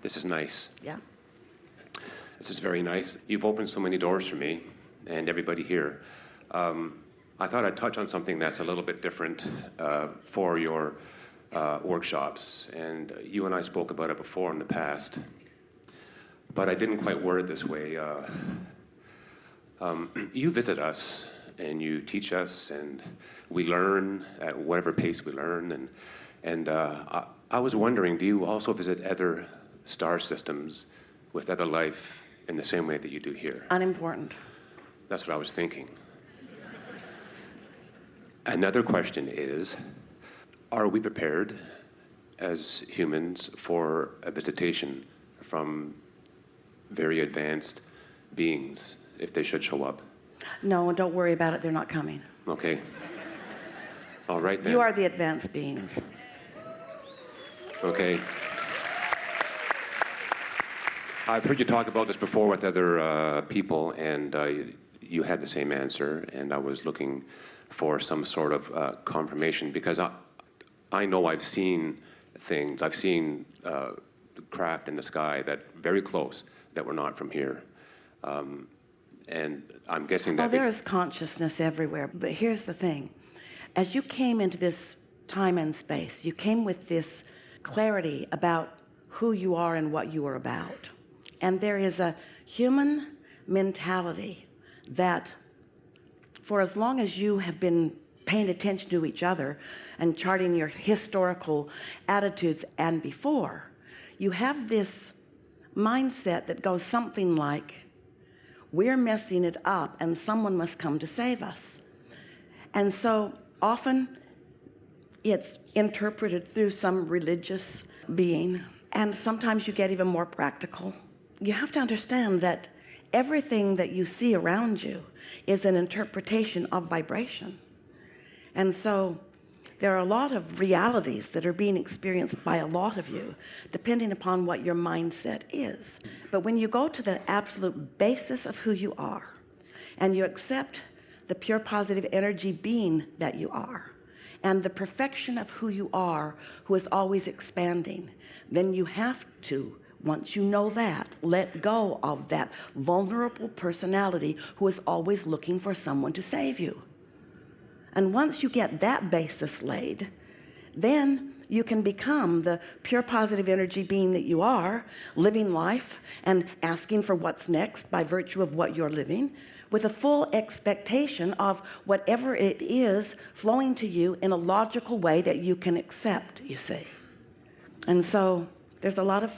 This is nice. Yeah. This is very nice. You've opened so many doors for me and everybody here. I thought I'd touch on something that's a little bit different for your workshops. And you and I spoke about it before in the past, but I didn't quite word it this way. You visit us and you teach us, and we learn at whatever pace we learn. And I was wondering, do you also visit other star systems with other life in the same way that you do here? Unimportant. That's what I was thinking. Another question is, are we prepared as humans for a visitation from very advanced beings if they should show up? No, don't worry about it. They're not coming. Okay. All right then. You are the advanced beings. Okay. I've heard you talk about this before with other people, and you had the same answer, and I was looking for some sort of confirmation, because I know I've seen things. I've seen craft in the sky that very close that were not from here. And I'm guessing that... Oh, there is consciousness everywhere. But here's the thing. As you came into this time and space, you came with this clarity about who you are and what you are about. And there is a human mentality that, for as long as you have been paying attention to each other and charting your historical attitudes and before, you have this mindset that goes something like, we're messing it up and someone must come to save us. And so often it's interpreted through some religious being, and sometimes you get even more practical. You have to understand that everything that you see around you is an interpretation of vibration. And so there are a lot of realities that are being experienced by a lot of you, depending upon what your mindset is. But when you go to the absolute basis of who you are, and you accept the pure positive energy being that you are, and the perfection of who you are, who is always expanding, then you have to, once you know that, let go of that vulnerable personality who is always looking for someone to save you. And once you get that basis laid, then you can become the pure positive energy being that you are, living life and asking for what's next by virtue of what you're living, with a full expectation of whatever it is flowing to you in a logical way that you can accept, you see. And so there's a lot of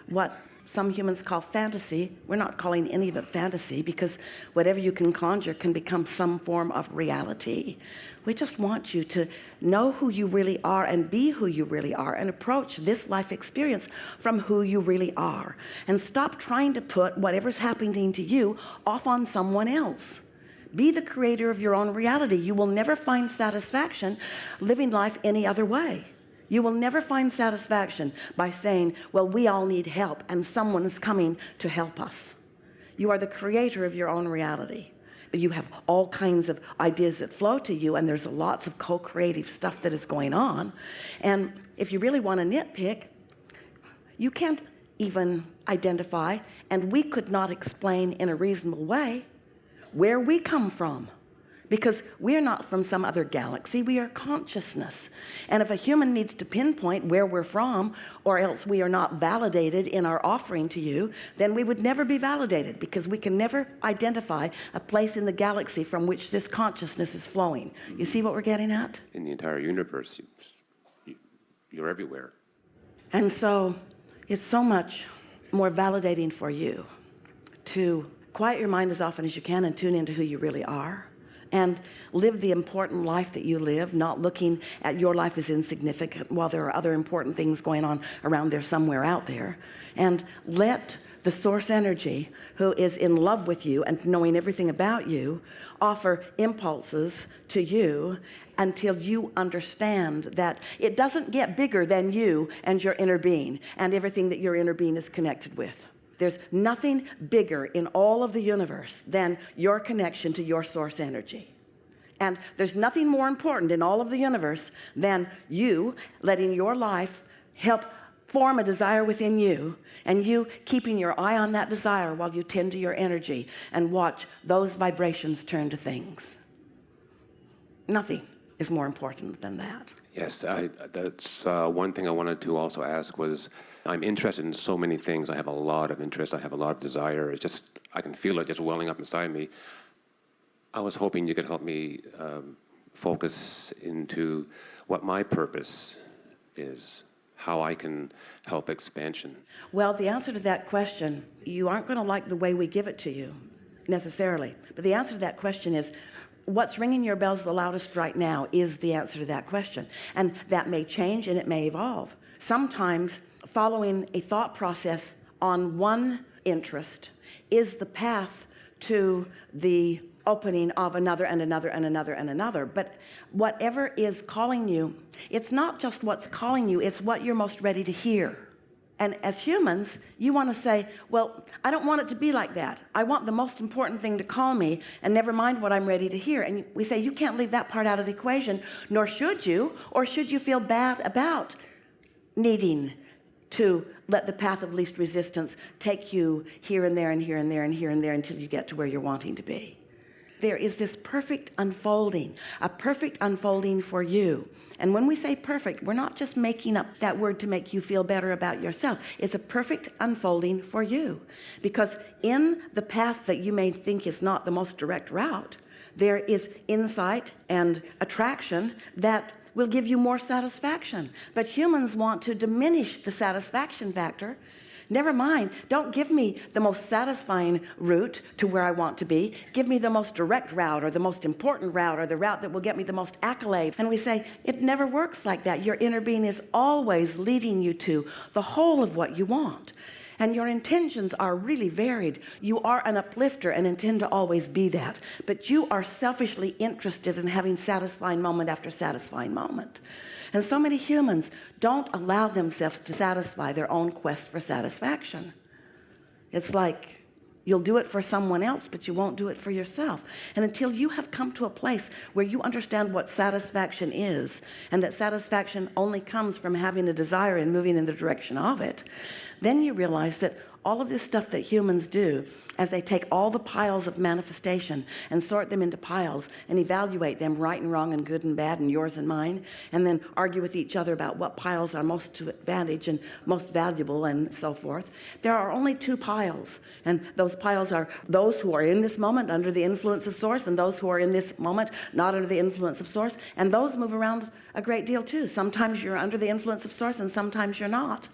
what some humans call fantasy. We're not calling any of it fantasy, because whatever you can conjure can become some form of reality. We just want you to know who you really are and be who you really are, and approach this life experience from who you really are. And stop trying to put whatever's happening to you off on someone else. Be the creator of your own reality. You will never find satisfaction living life any other way. You will never find satisfaction by saying, well, we all need help and someone is coming to help us. You are the creator of your own reality. But you have all kinds of ideas that flow to you, and there's lots of co-creative stuff that is going on. And if you really want to nitpick, you can't even identify, and we could not explain in a reasonable way, where we come from. Because we're not from some other galaxy, we are consciousness. And if a human needs to pinpoint where we're from, or else we are not validated in our offering to you, then we would never be validated, because we can never identify a place in the galaxy from which this consciousness is flowing. You see what we're getting at? In the entire universe, you're everywhere. And so it's so much more validating for you to quiet your mind as often as you can and tune into who you really are, and live the important life that you live, not looking at your life as insignificant while there are other important things going on around there somewhere out there. And let the source energy, who is in love with you and knowing everything about you, offer impulses to you until you understand that it doesn't get bigger than you and your inner being and everything that your inner being is connected with. There's nothing bigger in all of the universe than your connection to your source energy. And there's nothing more important in all of the universe than you letting your life help form a desire within you, and you keeping your eye on that desire while you tend to your energy and watch those vibrations turn to things. Nothing is more important than that. Yes, that's one thing I wanted to also ask was, I'm interested in so many things. I have a lot of interest. I have a lot of desire. It's just, I can feel it just welling up inside me. I was hoping you could help me focus into what my purpose is, how I can help expansion. Well, the answer to that question, you aren't going to like the way we give it to you necessarily, but the answer to that question is, what's ringing your bells the loudest right now is the answer to that question. And that may change and it may evolve. Sometimes following a thought process on one interest is the path to the opening of another and another and another and another. But whatever is calling you, it's not just what's calling you, it's what you're most ready to hear. And as humans, you want to say, well, I don't want it to be like that. I want the most important thing to call me, and never mind what I'm ready to hear. And we say, you can't leave that part out of the equation, nor should you, or should you feel bad about needing to let the path of least resistance take you here and there and here and there and here and there until you get to where you're wanting to be. There is this perfect unfolding, a perfect unfolding for you. And when we say perfect, we're not just making up that word to make you feel better about yourself. It's a perfect unfolding for you. Because in the path that you may think is not the most direct route, there is insight and attraction that will give you more satisfaction. But humans want to diminish the satisfaction factor. Never mind, don't give me the most satisfying route to where I want to be. Give me the most direct route, or the most important route, or the route that will get me the most accolade. And we say, it never works like that. Your inner being is always leading you to the whole of what you want. And your intentions are really varied. You are an uplifter and intend to always be that. But you are selfishly interested in having satisfying moment after satisfying moment. And so many humans don't allow themselves to satisfy their own quest for satisfaction. It's like you'll do it for someone else, but you won't do it for yourself. And until you have come to a place where you understand what satisfaction is, and that satisfaction only comes from having a desire and moving in the direction of it, then you realize that all of this stuff that humans do, as they take all the piles of manifestation and sort them into piles and evaluate them, right and wrong and good and bad and yours and mine, and then argue with each other about what piles are most to advantage and most valuable and so forth. There are only two piles, and those piles are those who are in this moment under the influence of Source, and those who are in this moment not under the influence of Source, and those move around a great deal too. Sometimes you're under the influence of Source and sometimes you're not.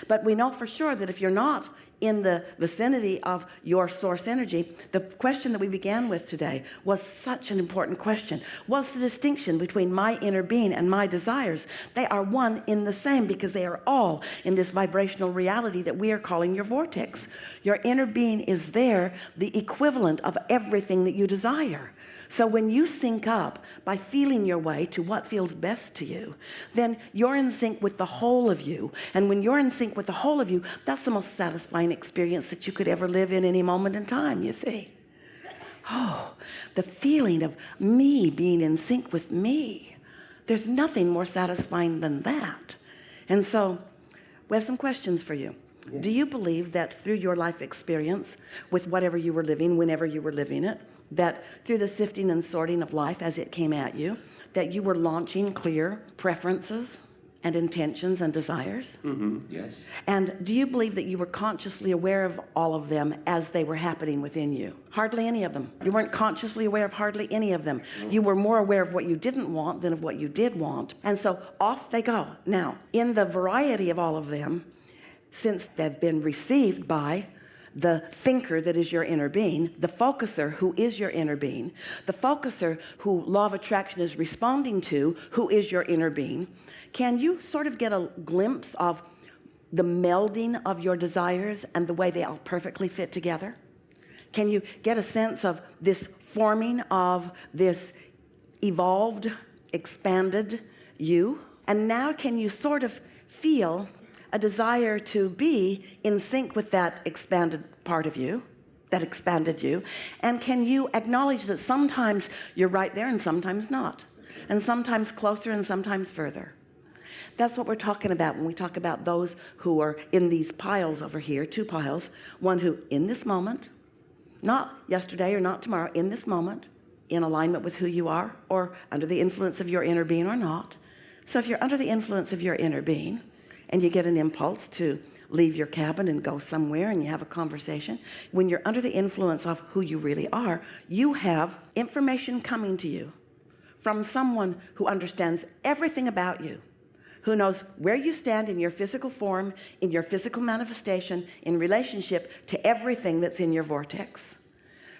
But we know for sure that if you're not in the vicinity of your source energy, the question that we began with today was such an important question. What's the distinction between my inner being and my desires? They are one in the same, because they are all in this vibrational reality that we are calling your vortex. Your inner being is there, the equivalent of everything that you desire. So when you sync up by feeling your way to what feels best to you, then you're in sync with the whole of you. And when you're in sync with the whole of you, that's the most satisfying experience that you could ever live in any moment in time, you see. Oh, the feeling of me being in sync with me. There's nothing more satisfying than that. And so we have some questions for you. Yeah. Do you believe that through your life experience, with whatever you were living, whenever you were living it, that through the sifting and sorting of life as it came at you, that you were launching clear preferences and intentions and desires? Mm-hmm. Yes. And do you believe that you were consciously aware of all of them as they were happening within you? Hardly any of them. You weren't consciously aware of hardly any of them. You were more aware of what you didn't want than of what you did want. And so off they go. Now, in the variety of all of them, since they've been received by the thinker that is your inner being, the focuser who is your inner being, the focuser who law of attraction is responding to, who is your inner being, can you sort of get a glimpse of the melding of your desires and the way they all perfectly fit together? Can you get a sense of this forming of this evolved, expanded you? And now can you sort of feel a desire to be in sync with that expanded part of you, that expanded you? And can you acknowledge that sometimes you're right there and sometimes not, and sometimes closer and sometimes further? That's what we're talking about when we talk about those who are in these piles over here, two piles. One who, in this moment, not yesterday or not tomorrow, in this moment, in alignment with who you are, or under the influence of your inner being or not. So if you're under the influence of your inner being, and you get an impulse to leave your cabin and go somewhere and you have a conversation, when you're under the influence of who you really are, you have information coming to you from someone who understands everything about you, who knows where you stand in your physical form, in your physical manifestation, in relationship to everything that's in your vortex,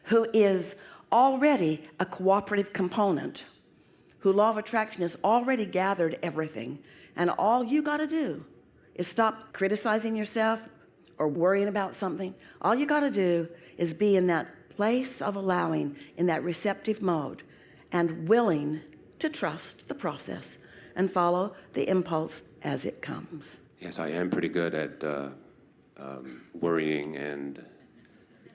who is already a cooperative component, who law of attraction has already gathered everything, and all you got to do is stop criticizing yourself or worrying about something. All you got to do is be in that place of allowing, in that receptive mode, and willing to trust the process and follow the impulse as it comes. Yes, I am pretty good at worrying and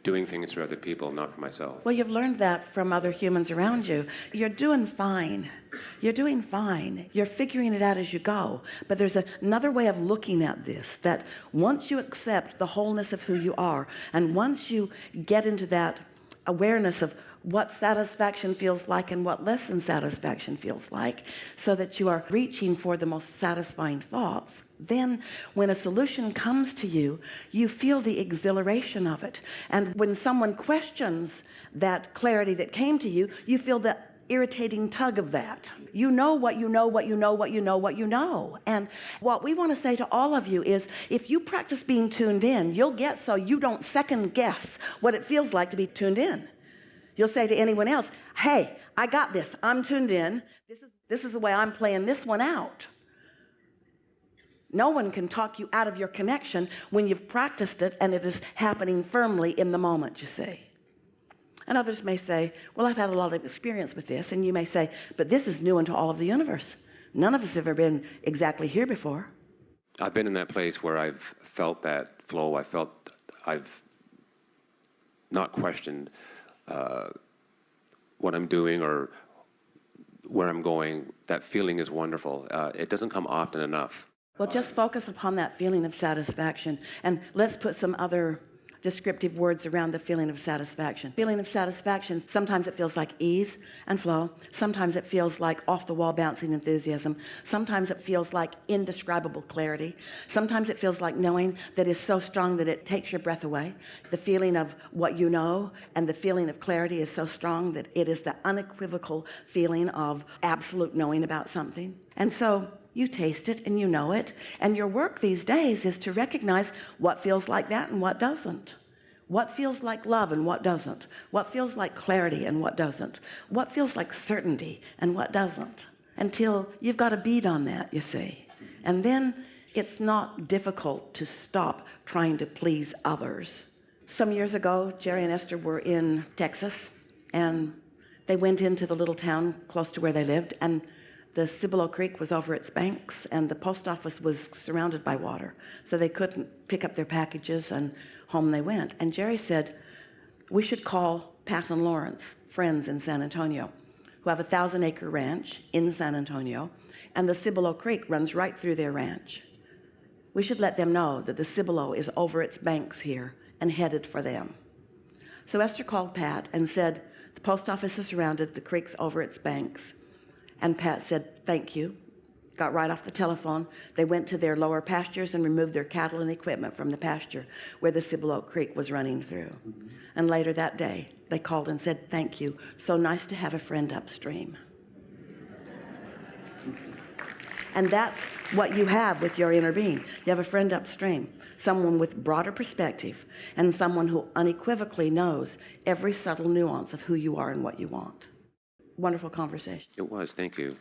doing things for other people, not for myself. Well, you've learned that from other humans around you. You're doing fine. You're doing fine. You're figuring it out as you go. But there's another way of looking at this, that once you accept the wholeness of who you are, and once you get into that awareness of what satisfaction feels like and what less than satisfaction feels like, so that you are reaching for the most satisfying thoughts, then when a solution comes to you, you feel the exhilaration of it. And when someone questions that clarity that came to you, you feel the irritating tug of that. You know what you know, what you know, what you know, what you know. And what we want to say to all of you is, if you practice being tuned in, you'll get so you don't second guess what it feels like to be tuned in. You'll say to anyone else, hey, I got this. I'm tuned in. This is the way I'm playing this one out. No one can talk you out of your connection when you've practiced it and it is happening firmly in the moment, you see. And others may say, well, I've had a lot of experience with this. And you may say, but this is new into all of the universe. None of us have ever been exactly here before. I've been in that place where I've felt that flow. I've not questioned what I'm doing or where I'm going. That feeling is wonderful. It doesn't come often enough. Well, just focus upon that feeling of satisfaction, and let's put some other descriptive words around the feeling of satisfaction. Feeling of satisfaction, sometimes it feels like ease and flow. Sometimes it feels like off-the-wall bouncing enthusiasm. Sometimes it feels like indescribable clarity. Sometimes it feels like knowing that is so strong that it takes your breath away. The feeling of what you know and the feeling of clarity is so strong that it is the unequivocal feeling of absolute knowing about something. And so you taste it and you know it, and your work these days is to recognize what feels like that and what doesn't. What feels like love and what doesn't. What feels like clarity and what doesn't. What feels like certainty and what doesn't. Until you've got a bead on that, you see. And then it's not difficult to stop trying to please others. Some years ago, Jerry and Esther were in Texas, and they went into the little town close to where they lived, and the Cibolo Creek was over its banks, and the post office was surrounded by water. So they couldn't pick up their packages, and home they went. And Jerry said, we should call Pat and Lawrence, friends in San Antonio, who have a 1,000-acre ranch in San Antonio, and the Cibolo Creek runs right through their ranch. We should let them know that the Cibolo is over its banks here and headed for them. So Esther called Pat and said, the post office is surrounded, the creek's over its banks. And Pat said, thank you. Got right off the telephone. They went to their lower pastures and removed their cattle and equipment from the pasture where the Cibolo Creek was running through. And later that day, they called and said, thank you. So nice to have a friend upstream. And that's what you have with your inner being. You have a friend upstream, someone with broader perspective, and someone who unequivocally knows every subtle nuance of who you are and what you want. Wonderful conversation. It was. Thank you.